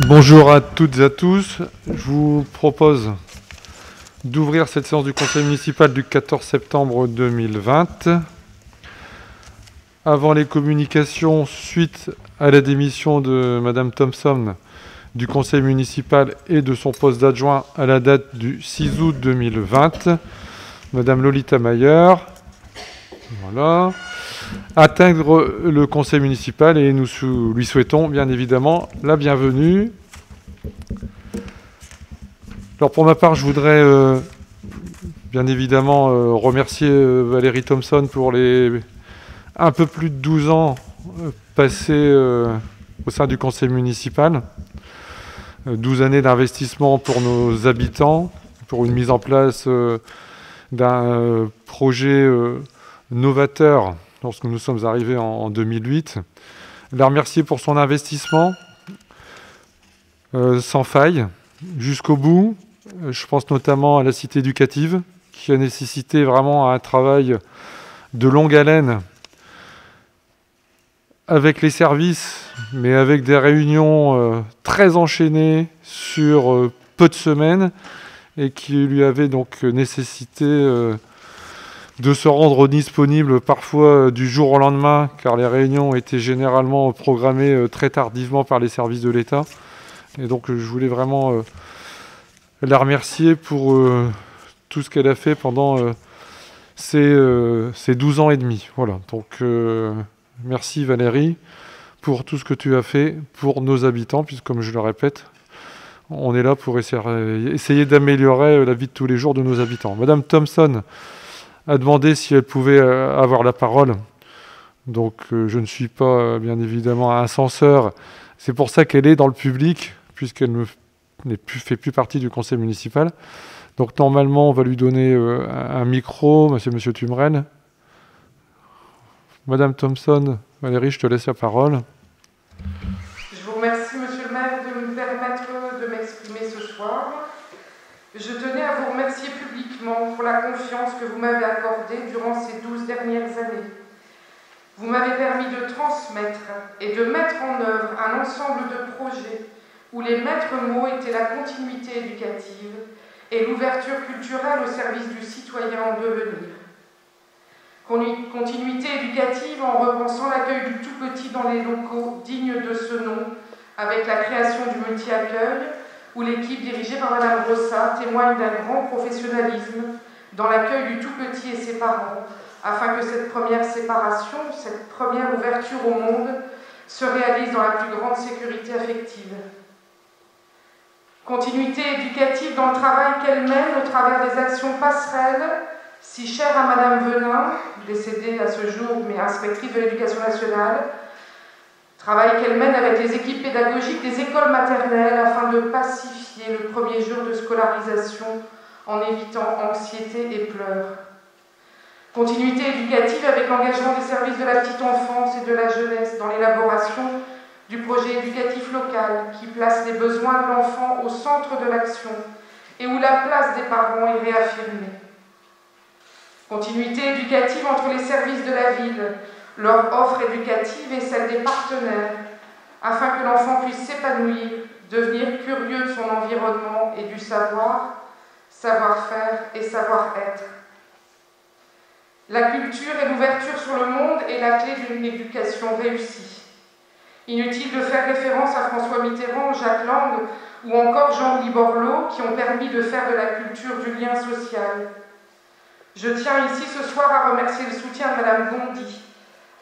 Bonjour à toutes et à tous. Je vous propose d'ouvrir cette séance du conseil municipal du 14 septembre 2020. Avant les communications, suite à la démission de Madame Thompson du conseil municipal et de son poste d'adjoint à la date du 6 août 2020, Madame Lolita Mayer, voilà, atteindre le conseil municipal et nous lui souhaitons bien évidemment la bienvenue. Alors pour ma part, je voudrais bien évidemment remercier Valérie Thompson pour les un peu plus de 12 ans passés au sein du conseil municipal. 12 années d'investissement pour nos habitants, pour une mise en place d'un projet novateur lorsque nous sommes arrivés en 2008. La remercier pour son investissement sans faille, jusqu'au bout. Je pense notamment à la cité éducative, qui a nécessité vraiment un travail de longue haleine avec les services, mais avec des réunions très enchaînées sur peu de semaines, et qui lui avait donc nécessité de se rendre disponible parfois du jour au lendemain, car les réunions étaient généralement programmées très tardivement par les services de l'État. Et donc je voulais vraiment la remercier pour tout ce qu'elle a fait pendant ces 12 ans et demi. Voilà, donc merci Valérie pour tout ce que tu as fait pour nos habitants, puisque comme je le répète, on est là pour essayer d'améliorer la vie de tous les jours de nos habitants. Madame Thompson a demandé si elle pouvait avoir la parole. Donc je ne suis pas bien évidemment un censeur. C'est pour ça qu'elle est dans le public, puisqu'elle fait plus partie du conseil municipal. Donc normalement, on va lui donner un micro, monsieur Tumrel. Madame Thompson, Valérie, je te laisse la parole. Je vous remercie, monsieur le maire, de me permettre de m'exprimer ce soir. Je tenais à vous remercier publiquement pour la confiance que vous m'avez accordée durant ces 12 dernières années. Vous m'avez permis de transmettre et de mettre en œuvre un ensemble de projets où les maîtres mots étaient la continuité éducative et l'ouverture culturelle au service du citoyen en devenir. Continuité éducative en repensant l'accueil du tout-petit dans les locaux dignes de ce nom, avec la création du multi-accueil, où l'équipe dirigée par Madame Rossa témoigne d'un grand professionnalisme dans l'accueil du tout-petit et ses parents, afin que cette première séparation, cette première ouverture au monde, se réalise dans la plus grande sécurité affective. Continuité éducative dans le travail qu'elle mène au travers des actions passerelles, si chères à Madame Venin, décédée à ce jour, mais inspectrice de l'Éducation nationale, travail qu'elle mène avec les équipes pédagogiques des écoles maternelles afin de pacifier le premier jour de scolarisation en évitant anxiété et pleurs. Continuité éducative avec l'engagement des services de la petite enfance et de la jeunesse dans l'élaboration du projet éducatif local qui place les besoins de l'enfant au centre de l'action et où la place des parents est réaffirmée. Continuité éducative entre les services de la ville, leur offre éducative et celle des partenaires, afin que l'enfant puisse s'épanouir, devenir curieux de son environnement et du savoir, savoir-faire et savoir-être. La culture et l'ouverture sur le monde est la clé d'une éducation réussie. Inutile de faire référence à François Mitterrand, Jacques Lang ou encore Jean-Louis Borloo qui ont permis de faire de la culture du lien social. Je tiens ici ce soir à remercier le soutien de Madame Bondy,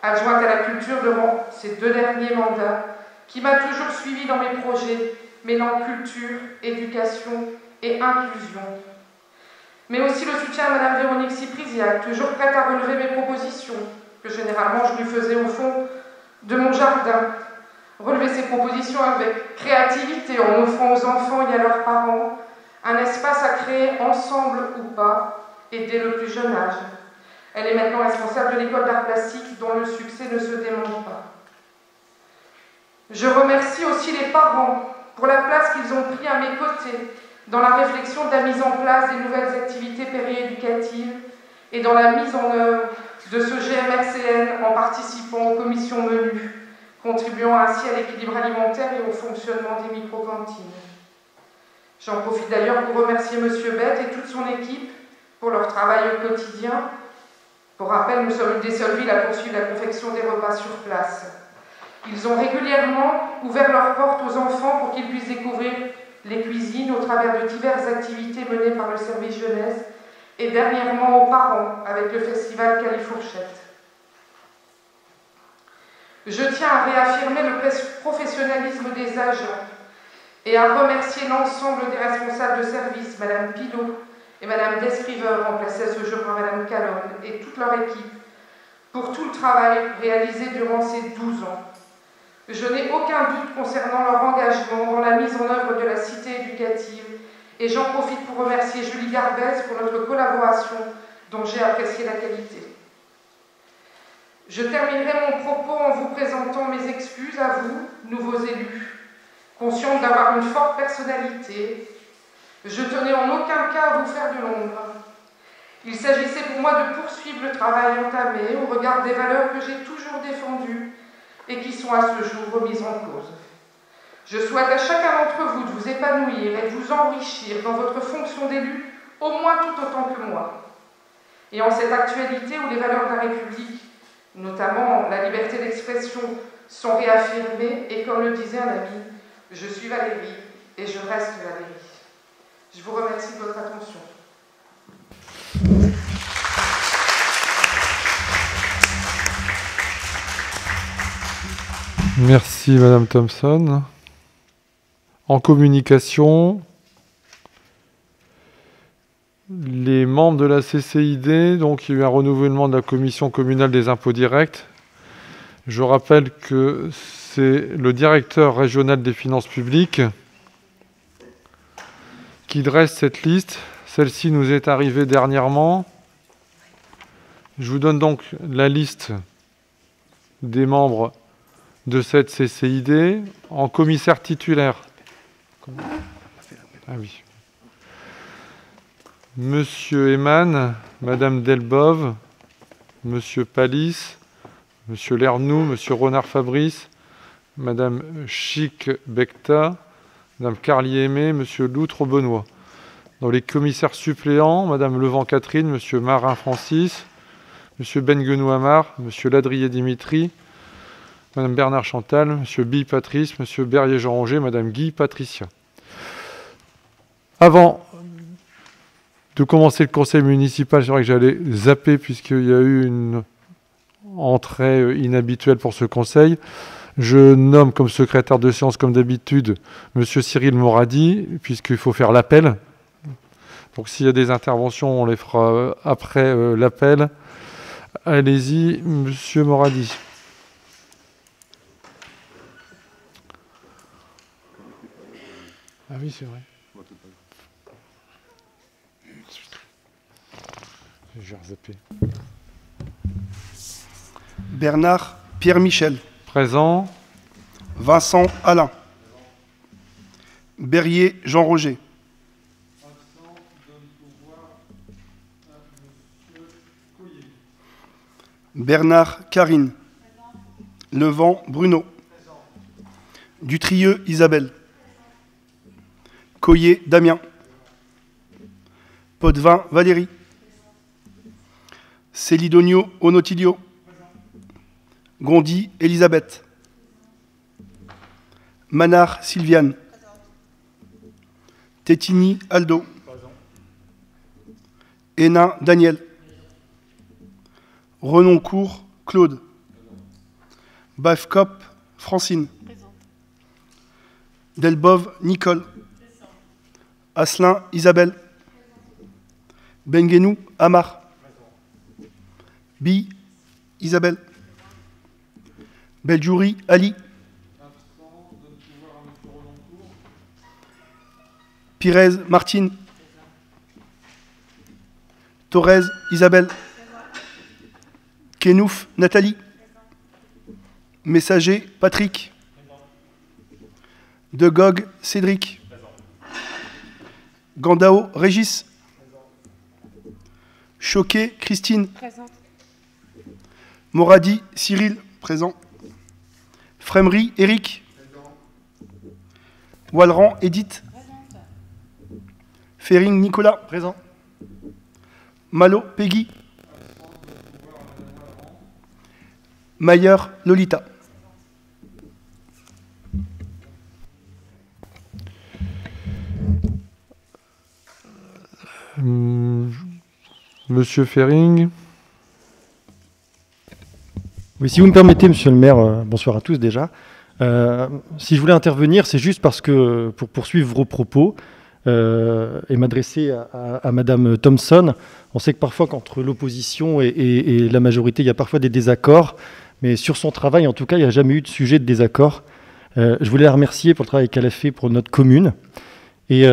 adjointe à la culture durant ces 2 derniers mandats, qui m'a toujours suivi dans mes projets mêlant culture, éducation et inclusion. Mais aussi le soutien à Madame Véronique Ciprisiac, toujours prête à relever mes propositions, que généralement je lui faisais au fond de mon jardin. Relever ses propositions avec créativité en offrant aux enfants et à leurs parents un espace à créer ensemble ou pas, et dès le plus jeune âge. Elle est maintenant responsable de l'école d'art plastique dont le succès ne se dément pas. Je remercie aussi les parents pour la place qu'ils ont pris à mes côtés dans la réflexion de la mise en place des nouvelles activités périéducatives et dans la mise en œuvre de ce GMRCN en participant aux commissions menues contribuant ainsi à l'équilibre alimentaire et au fonctionnement des micro-cantines. J'en profite d'ailleurs pour remercier M. Bette et toute son équipe pour leur travail au quotidien. Pour rappel, nous sommes une des seules villes à poursuivre la confection des repas sur place. Ils ont régulièrement ouvert leurs portes aux enfants pour qu'ils puissent découvrir les cuisines au travers de diverses activités menées par le service jeunesse et dernièrement aux parents avec le festival Califourchette. Je tiens à réaffirmer le professionnalisme des agents et à remercier l'ensemble des responsables de service, Mme Pilot et Mme Descriveur, remplacée à ce jour par Mme Calonne, et toute leur équipe, pour tout le travail réalisé durant ces 12 ans. Je n'ai aucun doute concernant leur engagement dans la mise en œuvre de la cité éducative, et j'en profite pour remercier Julie Garbès pour notre collaboration, dont j'ai apprécié la qualité. Je terminerai mon propos en vous présentant mes excuses à vous, nouveaux élus. Consciente d'avoir une forte personnalité, je tenais en aucun cas à vous faire de l'ombre. Il s'agissait pour moi de poursuivre le travail entamé au regard des valeurs que j'ai toujours défendues et qui sont à ce jour remises en cause. Je souhaite à chacun d'entre vous de vous épanouir et de vous enrichir dans votre fonction d'élu, au moins tout autant que moi. Et en cette actualité où les valeurs de la République, notamment la liberté d'expression, sont réaffirmées, et comme le disait un ami, je suis Valérie et je reste Valérie. Je vous remercie de votre attention. Merci Madame Thompson. En communication, les membres de la CCID, donc il y a eu un renouvellement de la commission communale des impôts directs. Je rappelle que c'est le directeur régional des finances publiques qui dresse cette liste. Celle-ci nous est arrivée dernièrement. Je vous donne donc la liste des membres de cette CCID en commissaire titulaire. Ah oui. Monsieur Eman, Madame Delbove, Monsieur Palis, Monsieur Lernoux, Monsieur Renard-Fabrice, Madame Chic-Becta, Madame Carlier-Aimé, Monsieur Loutre-Benoît. Dans les commissaires suppléants, Madame Levent-Catherine, Monsieur Marin-Francis, Monsieur Benguenou-Amar, Monsieur Ladrier-Dimitri, Madame Bernard-Chantal, Monsieur Bille-Patrice, Monsieur Berrier-Jean-Roger, Madame Guy-Patricia. Avant de commencer le conseil municipal, c'est vrai que j'allais zapper puisqu'il y a eu une entrée inhabituelle pour ce conseil. Je nomme comme secrétaire de séance, comme d'habitude, Monsieur Cyril Moradi, puisqu'il faut faire l'appel. Donc s'il y a des interventions, on les fera après l'appel. Allez-y, Monsieur Moradi. Ah oui, c'est vrai. Je vais rezapper. Bernard Pierre-Michel. Présent. Vincent Alain. Berrier Jean-Roger. Bernard Karine. Levent Bruno. Dutrieux Isabelle. Coyer Damien. Potvin Valérie. Célidonio Onotilio. Gondi Elisabeth. Manard Sylviane. Tétigny Aldo. Hénin Daniel. Renoncourt Claude. Bafcop Francine. Delbove Nicole. Asselin Isabelle. Benguenou Amar. Bille Isabelle. Beljouri Ali. Pires Martine. Torres Isabelle. Kenouf Nathalie. Messager Patrick. De Gog Cédric. Gandao Régis. Choquet Christine. Présente. Moradi Cyril, présent. Frémery, Éric. Walleran, Edith. Ferring, Nicolas. Présent. Malo, Peggy. Mayer, Lolita. Monsieur Ferring. Oui, si vous me permettez, monsieur le maire, bonsoir à tous déjà. Si je voulais intervenir, c'est juste parce que, pour poursuivre vos propos et m'adresser à madame Thompson, on sait que parfois, qu'entre l'opposition et la majorité, il y a parfois des désaccords, mais sur son travail, en tout cas, il n'y a jamais eu de sujet de désaccord. Je voulais la remercier pour le travail qu'elle a fait pour notre commune. Et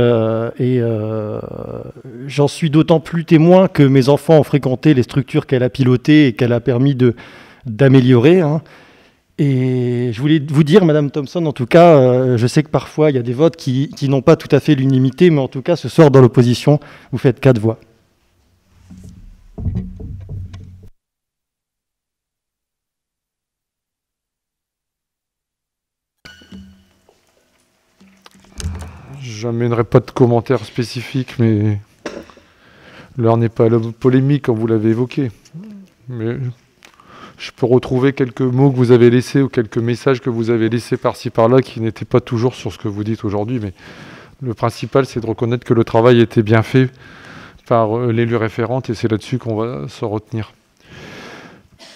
j'en suis d'autant plus témoin que mes enfants ont fréquenté les structures qu'elle a pilotées et qu'elle a permis d'améliorer. Hein. Et je voulais vous dire, madame Thompson, en tout cas, je sais que parfois il y a des votes qui n'ont pas tout à fait l'unanimité, mais en tout cas, ce soir, dans l'opposition, vous faites 4 voix. J'amènerai pas de commentaires spécifiques, mais l'heure n'est pas à la polémique, comme vous l'avez évoqué. Mais je peux retrouver quelques mots que vous avez laissés ou quelques messages que vous avez laissés par-ci par-là qui n'étaient pas toujours sur ce que vous dites aujourd'hui. Mais le principal, c'est de reconnaître que le travail était bien fait par l'élu référente et c'est là-dessus qu'on va se retenir.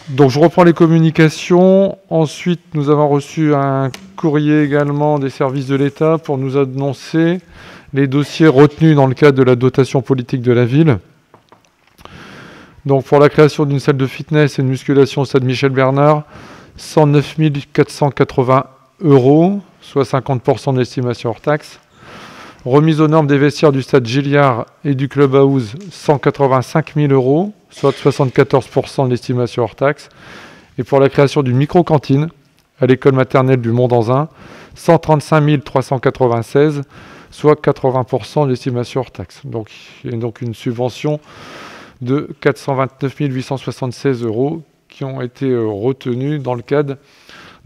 Donc je reprends les communications. Ensuite, nous avons reçu un courrier également des services de l'État pour nous annoncer les dossiers retenus dans le cadre de la dotation politique de la ville. Donc pour la création d'une salle de fitness et de musculation au stade Michel Bernard, 109 480 €, soit 50% d'estimation hors taxe. Remise aux normes des vestiaires du stade Gilliard et du clubhouse, 185 000 €, soit 74% de l'estimation hors taxe. Et pour la création d'une micro-cantine à l'école maternelle du Mont-d'Anzin, 135 396, soit 80% de l'estimation hors taxe. Donc il y a donc une subvention de 429 876 € qui ont été retenus dans le cadre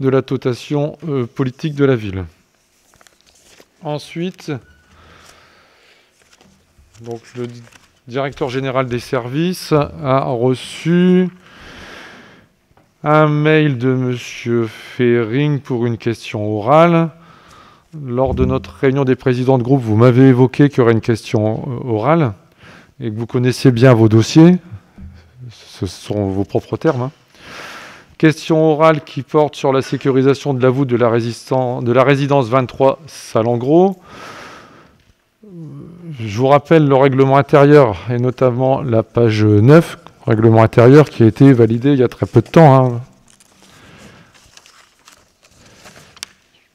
de la dotation politique de la ville. Ensuite, donc le directeur général des services a reçu un mail de monsieur Ferring pour une question orale. Lors de notre réunion des présidents de groupe, vous m'avez évoqué qu'il y aurait une question orale et que vous connaissiez bien vos dossiers. Ce sont vos propres termes. Hein. Question orale qui porte sur la sécurisation de la voûte de la résidence 23 Salengro. Je vous rappelle le règlement intérieur et notamment la page 9, règlement intérieur qui a été validé il y a très peu de temps. Hein.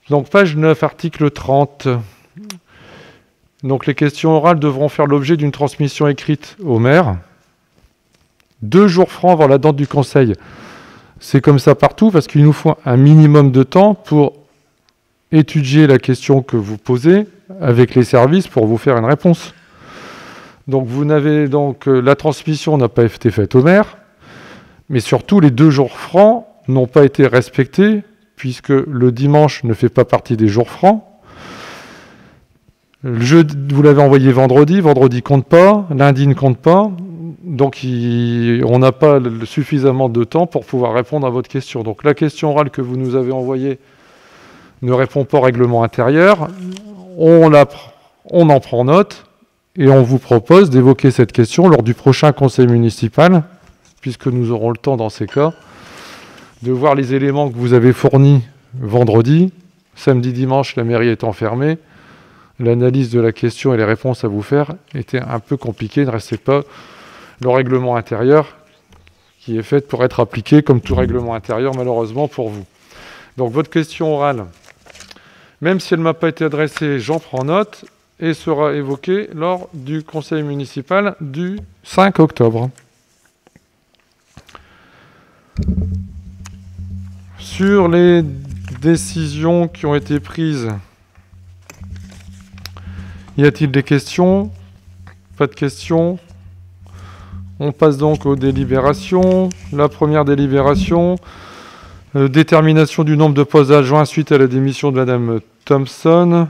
Donc page 9, article 30. Donc les questions orales devront faire l'objet d'une transmission écrite au maire 2 jours francs avant la date du conseil. C'est comme ça partout parce qu'il nous faut un minimum de temps pour étudier la question que vous posez avec les services pour vous faire une réponse. Donc la transmission n'a pas été faite au maire, mais surtout les 2 jours francs n'ont pas été respectés puisque le dimanche ne fait pas partie des jours francs. Vous l'avez envoyé vendredi compte pas, lundi ne compte pas, donc on n'a pas suffisamment de temps pour pouvoir répondre à votre question. Donc la question orale que vous nous avez envoyée ne répond pas au règlement intérieur, on en prend note et on vous propose d'évoquer cette question lors du prochain conseil municipal, puisque nous aurons le temps dans ces cas de voir les éléments que vous avez fournis vendredi. Samedi, dimanche, la mairie étant fermée, l'analyse de la question et les réponses à vous faire était un peu compliquée. Il ne restait pas le règlement intérieur qui est fait pour être appliqué comme tout règlement intérieur, malheureusement pour vous. Donc votre question orale, même si elle ne m'a pas été adressée, j'en prends note et sera évoquée lors du conseil municipal du 5 octobre. Sur les décisions qui ont été prises, y a-t-il des questions? Pas de questions. On passe donc aux délibérations. La première délibération, Détermination du nombre de postes d'adjoints suite à la démission de Madame Thompson.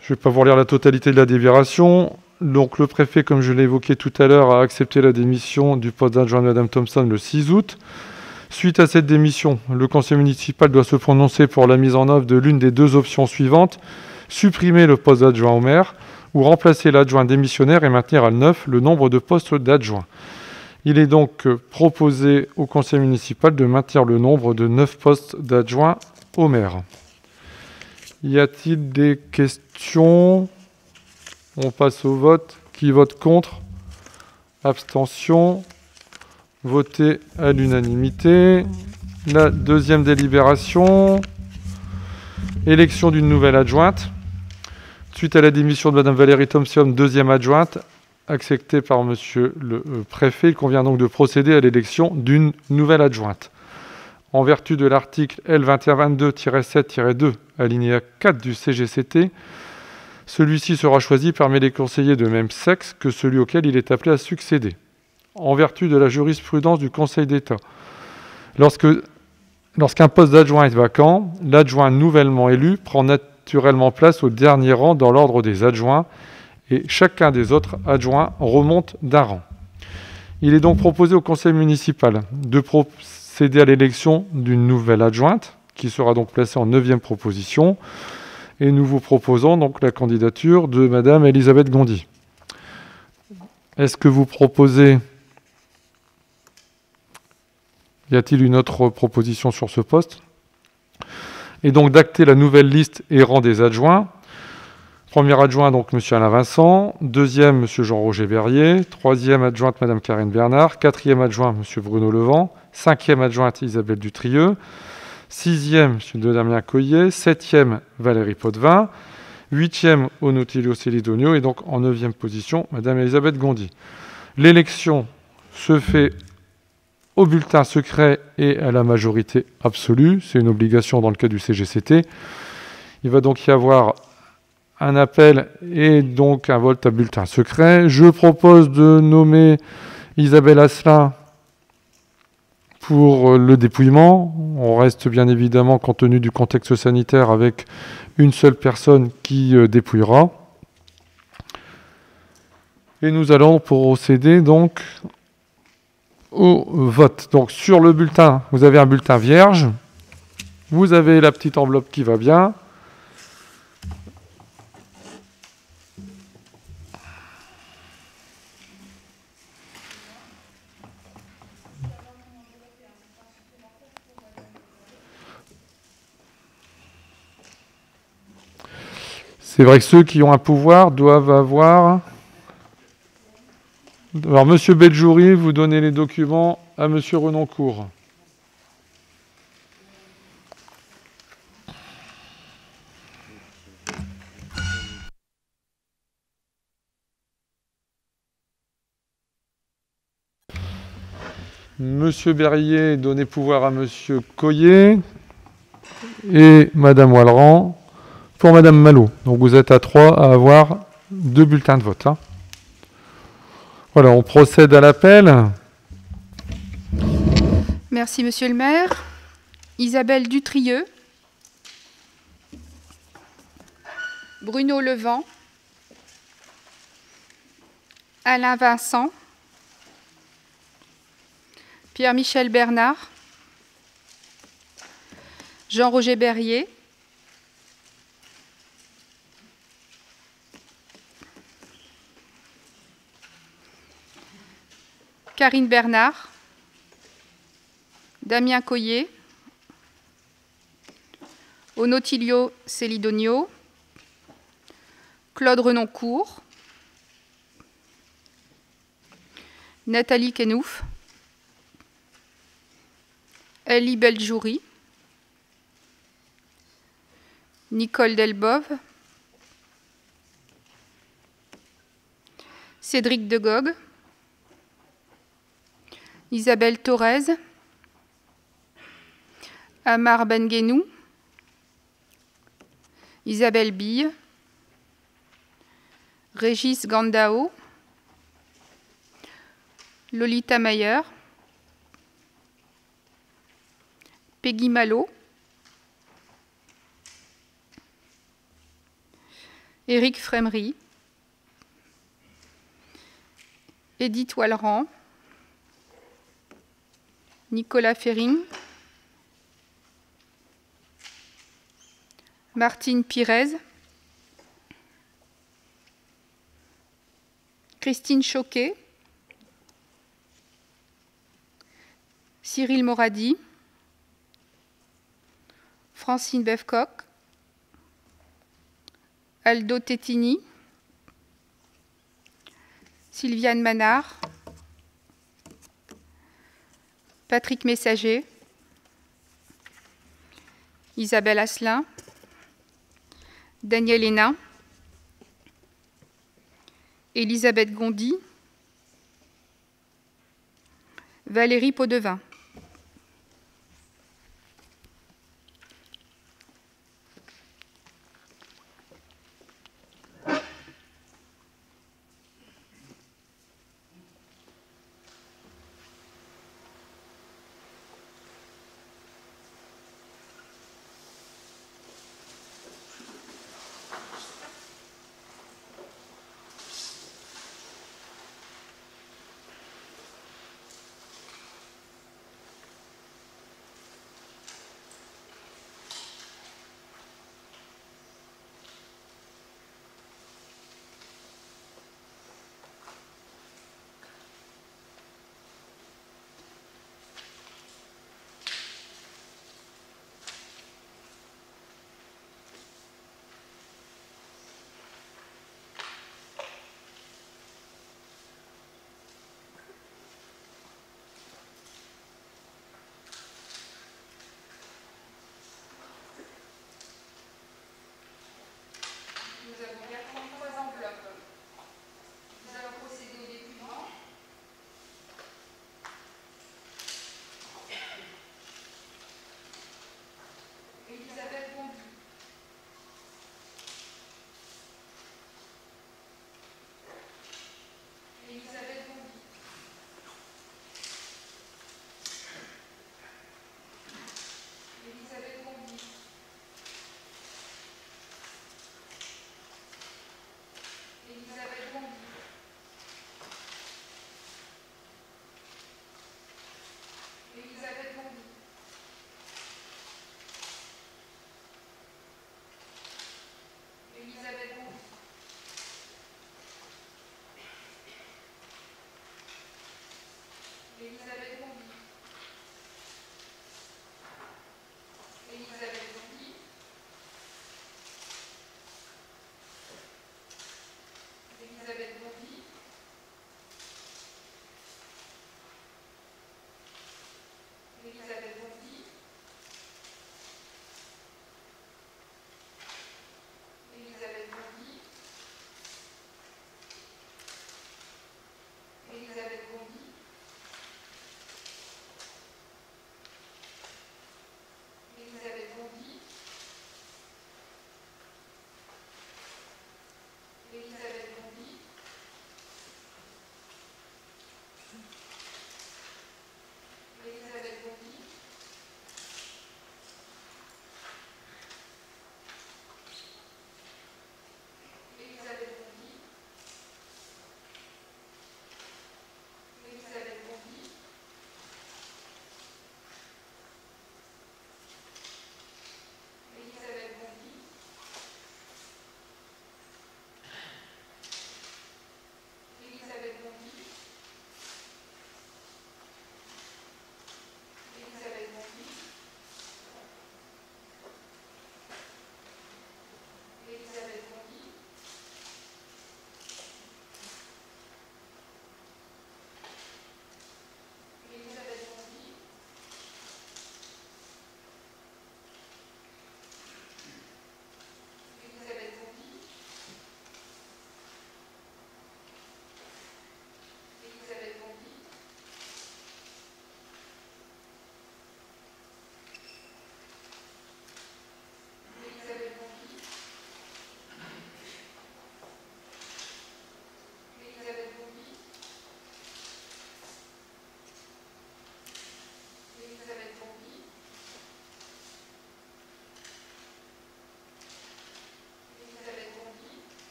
Je ne vais pas vous relire la totalité de la délibération. Donc le préfet, comme je l'ai évoqué tout à l'heure, a accepté la démission du poste d'adjoint de Madame Thompson le 6 août. Suite à cette démission, le conseil municipal doit se prononcer pour la mise en œuvre de l'une des deux options suivantes: supprimer le poste d'adjoint au maire ou remplacer l'adjoint démissionnaire et maintenir à 9 le nombre de postes d'adjoints. Il est donc proposé au conseil municipal de maintenir le nombre de 9 postes d'adjoints au maire. Y a-t-il des questions? On passe au vote. Qui vote contre? Abstention. Voté à l'unanimité. La deuxième délibération. Élection d'une nouvelle adjointe. Suite à la démission de Mme Valérie Thompson, deuxième adjointe, acceptée par Monsieur le préfet, il convient donc de procéder à l'élection d'une nouvelle adjointe. En vertu de l'article L2122-7-2, alinéa 4 du CGCT, celui-ci sera choisi parmi les conseillers de même sexe que celui auquel il est appelé à succéder. En vertu de la jurisprudence du Conseil d'État, lorsqu'un poste d'adjoint est vacant, l'adjoint nouvellement élu prend naturellement place au dernier rang dans l'ordre des adjoints et chacun des autres adjoints remonte d'un rang. Il est donc proposé au conseil municipal de procéder à l'élection d'une nouvelle adjointe qui sera donc placée en 9e proposition. Et nous vous proposons donc la candidature de Madame Elisabeth Gondy. Est-ce que vous proposez... Y a-t-il une autre proposition sur ce poste? Et donc d'acter la nouvelle liste et rang des adjoints. Premier adjoint, donc M. Alain Vincent. Deuxième, M. Jean-Roger Berrier. Troisième adjointe, Mme Karine Bernard. Quatrième adjoint, M. Bruno Levent. Cinquième adjointe, Isabelle Dutrieux. Sixième, M. Damien Coyer. Septième, Valérie Potvin. Huitième, Onotilio Celidonio. Et donc en 9e position, Mme Elisabeth Gondy. L'élection se fait au bulletin secret et à la majorité absolue. C'est une obligation dans le cas du CGCT. Il va donc y avoir un appel et donc un vote à bulletin secret. Je propose de nommer Isabelle Asselin pour le dépouillement. On reste bien évidemment, compte tenu du contexte sanitaire, avec une seule personne qui dépouillera. Et nous allons procéder donc au vote. Donc sur le bulletin, vous avez un bulletin vierge. Vous avez la petite enveloppe qui va bien. C'est vrai que ceux qui ont un pouvoir doivent avoir... Alors, Monsieur Beljouri, vous donnez les documents à Monsieur Renoncourt. Monsieur Berrier, donnez pouvoir à Monsieur Coyer et Madame Wallerand pour Madame Malot. Donc vous êtes à 3 à avoir 2 bulletins de vote. Voilà, on procède à l'appel. Merci, Monsieur le maire. Isabelle Dutrieux. Bruno Levent. Alain Vincent. Pierre-Michel Bernard. Jean-Roger Berrier. Karine Bernard. Damien Coyer. Onotilio Celidonio. Claude Renoncourt. Nathalie Kenouf. Elie Beljouri. Nicole Delbove. Cédric Degog. Isabelle Thorez. Amar Benguenou. Isabelle Bille. Régis Gandao. Lolita Mayer. Peggy Malo, Éric Frémery, Edith Wallerand, Nicolas Ferring, Martine Pirez, Christine Choquet, Cyril Moradi, Francine Bevcoq, Aldo Tettini, Sylviane Manard, Patrick Messager, Isabelle Asselin, Daniel Hénin, Elisabeth Gondy, Valérie Potvin. Nous avons bien 33 enveloppes. Nous allons procéder au dépouillement. Elisabeth Gondy. Elisabeth Gondy. Elisabeth Gondy.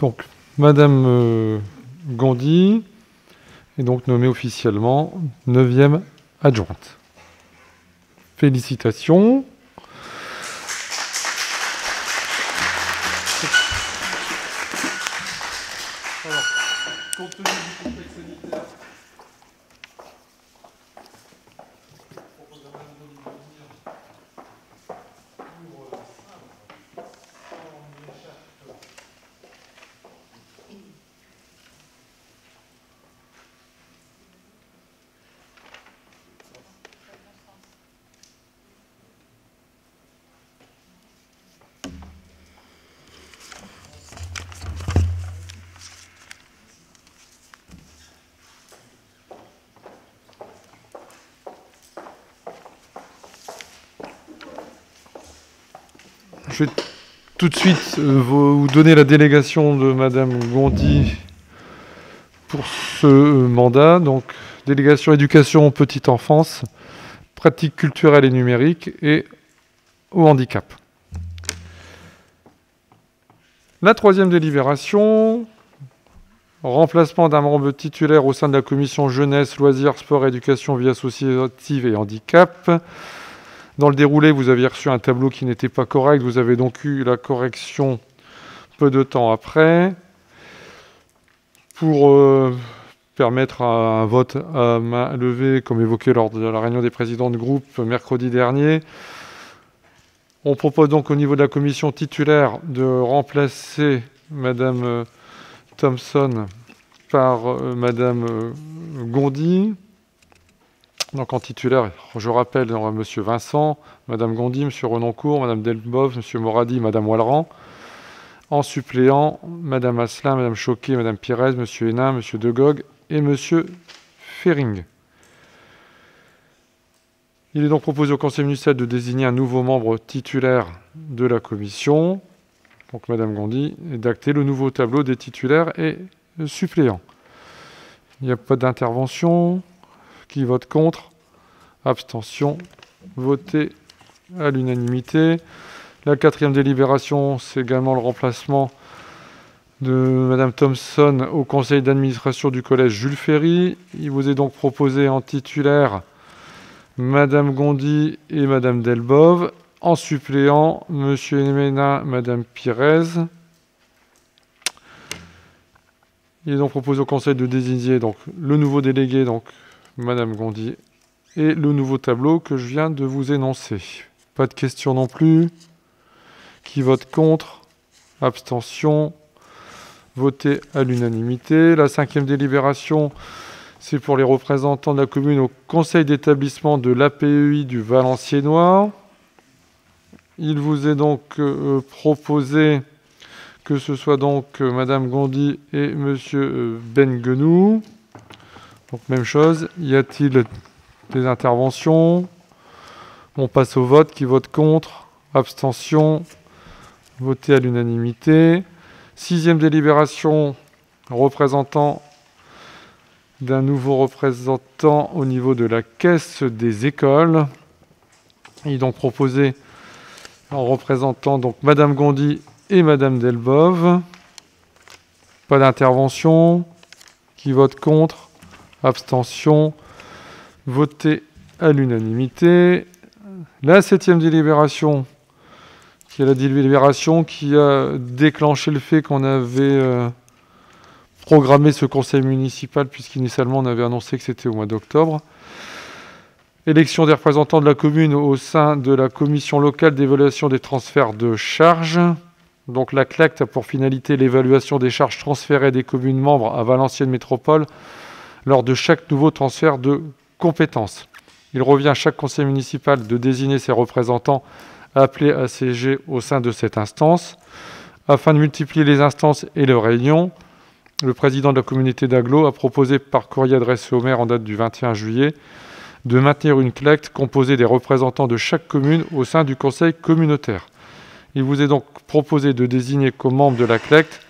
Donc, Madame Gondi est donc nommée officiellement 9e adjointe. Félicitations. Alors, compte tenu du contexte sanitaire, je propose à Madame Gondi de venir pour sans écharpe. Je vais tout de suite vous donner la délégation de Madame Gondi pour ce mandat. Donc, délégation éducation petite enfance, pratiques culturelles et numériques et au handicap. La troisième délibération, remplacement d'un membre titulaire au sein de la commission jeunesse, loisirs, sport, éducation, vie associative et handicap. Dans le déroulé, vous aviez reçu un tableau qui n'était pas correct. Vous avez donc eu la correction peu de temps après. Pour permettre à un vote à main levée, comme évoqué lors de la réunion des présidents de groupe mercredi dernier, on propose donc au niveau de la commission titulaire de remplacer Madame Thompson par Madame Gondi. Donc en titulaire, je rappelle, on aura M. Vincent, Mme Gondi, M. Renoncourt, Mme Delbov, M. Moradi, Mme Walleran. En suppléant, Mme Asselin, Mme Choquet, Mme Pires, M. Hénin, M. Degog et M. Fering. Il est donc proposé au Conseil municipal de désigner un nouveau membre titulaire de la commission, donc Mme Gondi, et d'acter le nouveau tableau des titulaires et suppléants. Il n'y a pas d'intervention. Qui vote contre? Abstention. Voté à l'unanimité. La quatrième délibération, c'est également le remplacement de Mme Thompson au conseil d'administration du collège Jules Ferry. Il vous est donc proposé en titulaire Mme Gondi et Mme Delbov. En suppléant, M. Hénin, Mme Pires. Il est donc proposé au conseil de désigner donc, le nouveau délégué, donc Madame Gondi, et le nouveau tableau que je viens de vous énoncer. Pas de questions non plus. Qui vote contre? Abstention. Voté à l'unanimité. La cinquième délibération, c'est pour les représentants de la commune au conseil d'établissement de l'APEI du Valenciennois. Il vous est donc proposé que ce soit donc Madame Gondi et Monsieur Benguenou. Donc même chose, y a-t-il des interventions? On passe au vote. Qui vote contre? Abstention. Voté à l'unanimité. Sixième délibération, représentant d'un nouveau représentant au niveau de la caisse des écoles. Il est donc proposé en représentant donc Madame Gondi et Madame Delbov. Pas d'intervention. Qui vote contre? Abstention. Voté à l'unanimité. La septième délibération, qui est la délibération qui a déclenché le fait qu'on avait programmé ce conseil municipal, puisqu'initialement on avait annoncé que c'était au mois d'octobre. Élection des représentants de la commune au sein de la commission locale d'évaluation des transferts de charges. Donc la CLACT a pour finalité l'évaluation des charges transférées des communes membres à Valenciennes Métropole lors de chaque nouveau transfert de compétences. Il revient à chaque conseil municipal de désigner ses représentants appelés à siéger au sein de cette instance. Afin de multiplier les instances et leurs réunions, le président de la communauté d'agglo a proposé par courrier adressé au maire en date du 21 juillet de maintenir une CLACT composée des représentants de chaque commune au sein du conseil communautaire. Il vous est donc proposé de désigner comme membres de la CLACT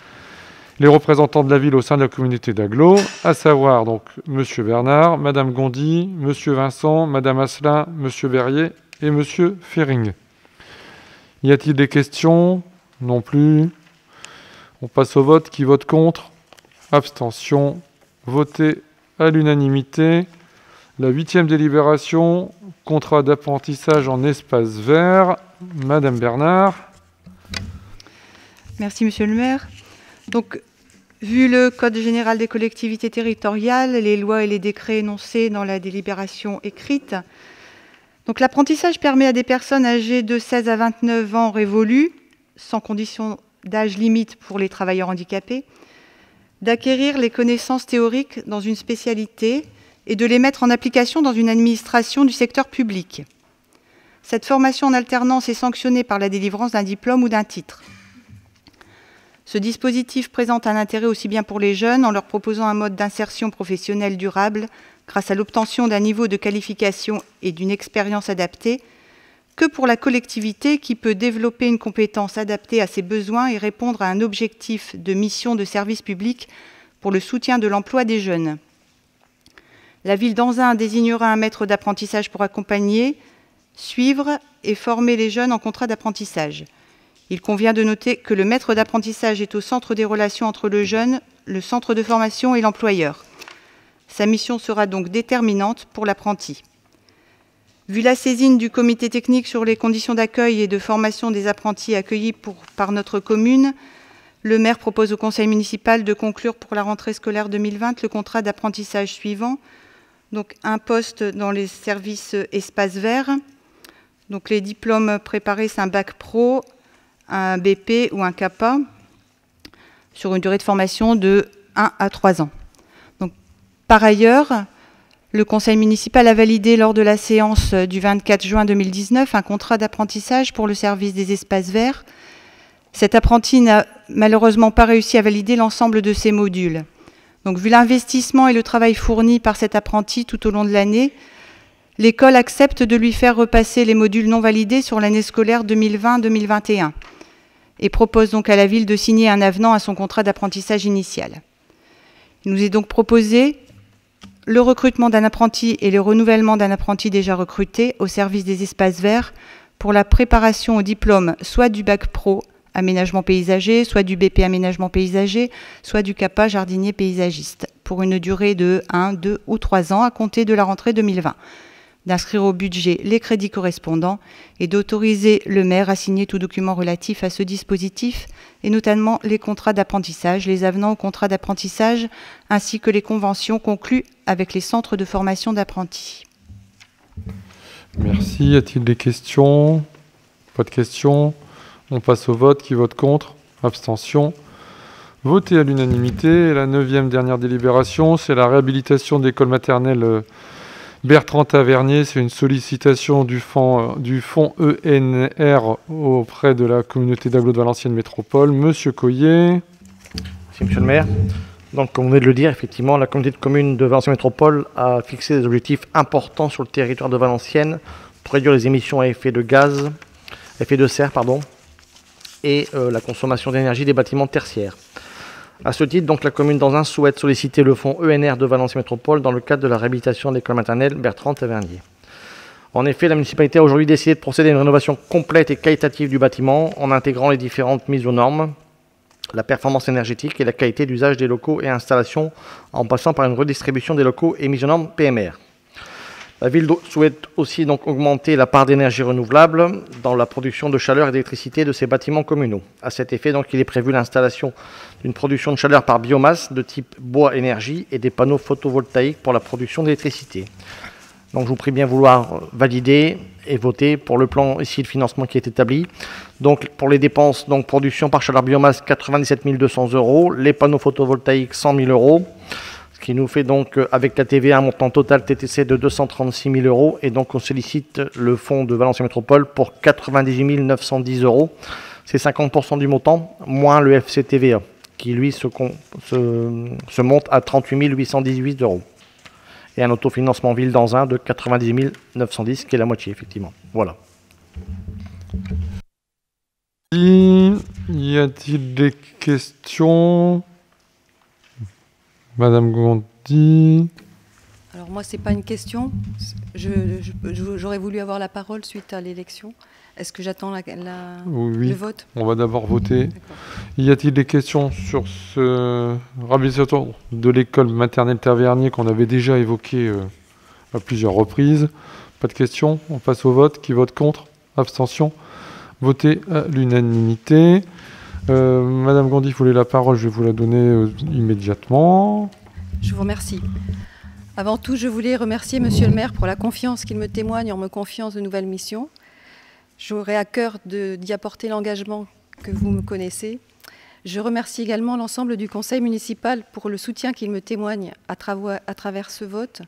les représentants de la ville au sein de la communauté d'agglo, à savoir donc M. Bernard, Mme Gondi, M. Vincent, Mme Asselin, M. Berrier et M. Fering. Y a-t-il des questions? Non plus. On passe au vote. Qui vote contre? Abstention. Voté à l'unanimité. La 8e délibération, contrat d'apprentissage en espace vert. Madame Bernard. Merci, monsieur le maire. Donc, vu le Code général des collectivités territoriales, les lois et les décrets énoncés dans la délibération écrite, donc l'apprentissage permet à des personnes âgées de 16 à 29 ans révolues, sans condition d'âge limite pour les travailleurs handicapés, d'acquérir les connaissances théoriques dans une spécialité et de les mettre en application dans une administration du secteur public. Cette formation en alternance est sanctionnée par la délivrance d'un diplôme ou d'un titre. Ce dispositif présente un intérêt aussi bien pour les jeunes en leur proposant un mode d'insertion professionnelle durable grâce à l'obtention d'un niveau de qualification et d'une expérience adaptée, que pour la collectivité qui peut développer une compétence adaptée à ses besoins et répondre à un objectif de mission de service public pour le soutien de l'emploi des jeunes. La ville d'Anzin désignera un maître d'apprentissage pour accompagner, suivre et former les jeunes en contrat d'apprentissage. Il convient de noter que le maître d'apprentissage est au centre des relations entre le jeune, le centre de formation et l'employeur. Sa mission sera donc déterminante pour l'apprenti. Vu la saisine du comité technique sur les conditions d'accueil et de formation des apprentis accueillis par notre commune, le maire propose au conseil municipal de conclure pour la rentrée scolaire 2020 le contrat d'apprentissage suivant. Donc un poste dans les services espaces verts. Donc les diplômes préparés, c'est un bac pro, un BP ou un CAPA sur une durée de formation de 1 à 3 ans. Donc, par ailleurs, le conseil municipal a validé lors de la séance du 24 juin 2019 un contrat d'apprentissage pour le service des espaces verts. Cet apprenti n'a malheureusement pas réussi à valider l'ensemble de ses modules. Donc, vu l'investissement et le travail fourni par cet apprenti tout au long de l'année, l'école accepte de lui faire repasser les modules non validés sur l'année scolaire 2020-2021 et propose donc à la ville de signer un avenant à son contrat d'apprentissage initial. Il nous est donc proposé le recrutement d'un apprenti et le renouvellement d'un apprenti déjà recruté au service des espaces verts pour la préparation au diplôme soit du bac pro aménagement paysager, soit du BP aménagement paysager, soit du CAPA jardinier paysagiste, pour une durée de 1, 2 ou 3 ans à compter de la rentrée 2020. D'inscrire au budget les crédits correspondants et d'autoriser le maire à signer tout document relatif à ce dispositif, et notamment les contrats d'apprentissage, les avenants aux contrats d'apprentissage, ainsi que les conventions conclues avec les centres de formation d'apprentis. Merci. Y a-t-il des questions? Pas de questions. On passe au vote. Qui vote contre? Abstention. Voté à l'unanimité. Et la 9e dernière délibération, c'est la réhabilitation de l'école maternelle Bertrand Tavernier. C'est une sollicitation du fonds ENR auprès de la communauté d'Agglo de Valenciennes Métropole. Monsieur Coyer. Merci, monsieur le maire. Donc, comme vous venez de le dire, effectivement, la communauté de communes de Valenciennes Métropole a fixé des objectifs importants sur le territoire de Valenciennes pour réduire les émissions à effet de serre, et la consommation d'énergie des bâtiments tertiaires. À ce titre, donc, la commune d'Anzin souhaite solliciter le fonds ENR de Valenciennes Métropole dans le cadre de la réhabilitation de l'école maternelle Bertrand Tavernier. En effet, la municipalité a aujourd'hui décidé de procéder à une rénovation complète et qualitative du bâtiment en intégrant les différentes mises aux normes, la performance énergétique et la qualité d'usage des locaux et installations, en passant par une redistribution des locaux et mise aux normes PMR. La ville souhaite aussi donc augmenter la part d'énergie renouvelable dans la production de chaleur et d'électricité de ces bâtiments communaux. À cet effet, donc, il est prévu l'installation d'une production de chaleur par biomasse de type bois énergie et des panneaux photovoltaïques pour la production d'électricité. Donc, je vous prie bien vouloir valider et voter pour le plan ici de financement qui est établi. Donc, pour les dépenses, donc production par chaleur biomasse 97 200 €, les panneaux photovoltaïques 100 000 €. Ce qui nous fait donc, avec la TVA, un montant total TTC de 236 000 €. Et donc, on sollicite le fonds de Valenciennes Métropole pour 98 910 €. C'est 50% du montant, moins le FCTVA, qui lui se monte à 38 818 €. Et un autofinancement ville d'Anzin de 90 910, qui est la moitié, effectivement. Voilà. Y a-t-il des questions? Madame Gondi. Alors moi, c'est pas une question. J'aurais voulu avoir la parole suite à l'élection. Est-ce que j'attends Oui, le vote? on va d'abord voter. D'accord. Y a-t-il des questions sur ce réhabilitation de l'école maternelle Tavernier qu'on avait déjà évoqué à plusieurs reprises? Pas de questions, on passe au vote. Qui vote contre? Abstention? Voté à l'unanimité. Madame Gandhi, vous voulez la parole, je vais vous la donner immédiatement. Je vous remercie. Avant tout, je voulais remercier Monsieur le maire pour la confiance qu'il me témoigne en me confiant de nouvelles missions. J'aurai à cœur d'y apporter l'engagement que vous me connaissez. Je remercie également l'ensemble du conseil municipal pour le soutien qu'il me témoigne à travers ce vote.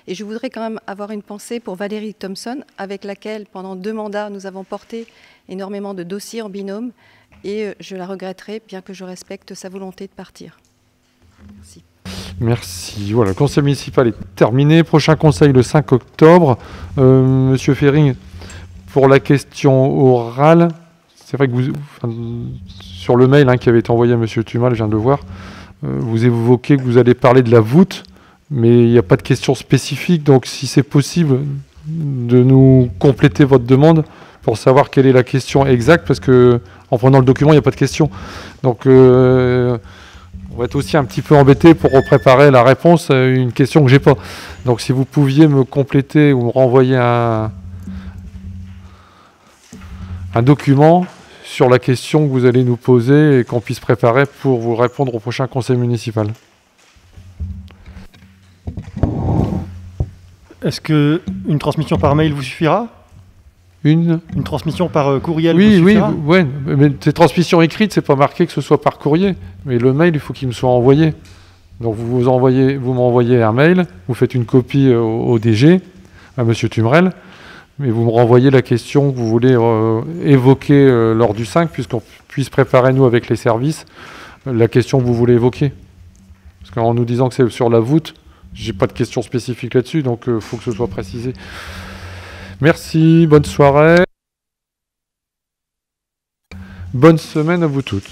Et je voudrais quand même avoir une pensée pour Valérie Thompson, avec laquelle, pendant 2 mandats, nous avons porté énormément de dossiers en binôme. Et je la regretterai, bien que je respecte sa volonté de partir. Merci. Merci. Voilà, le conseil municipal est terminé. Prochain conseil le 5 octobre. Monsieur Ferring, pour la question orale, c'est vrai que sur le mail qui avait été envoyé à Monsieur Tumal, je viens de le voir, vous évoquez que vous allez parler de la voûte, mais il n'y a pas de question spécifique. Donc si c'est possible de nous compléter votre demande pour savoir quelle est la question exacte, parce que en prenant le document, il n'y a pas de question. Donc on va être aussi un petit peu embêté pour préparer la réponse à une question que j'ai pas. Donc si vous pouviez me compléter ou me renvoyer un document sur la question que vous allez nous poser et qu'on puisse préparer pour vous répondre au prochain conseil municipal. Est-ce qu'une transmission par mail vous suffira? Une transmission par courriel vous suffira? Oui, mais ces transmissions écrites, c'est pas marqué que ce soit par courrier. Mais le mail, il faut qu'il me soit envoyé. Donc vous m'envoyez un mail, vous faites une copie au DG, à Monsieur Tumrel, mais vous me renvoyez la question que vous voulez évoquer lors du 5, puisqu'on puisse préparer, nous, avec les services, la question que vous voulez évoquer. Parce qu'en nous disant que c'est sur la voûte, j'ai pas de question spécifique là-dessus, donc il faut que ce soit précisé. Merci, bonne soirée. Bonne semaine à vous toutes.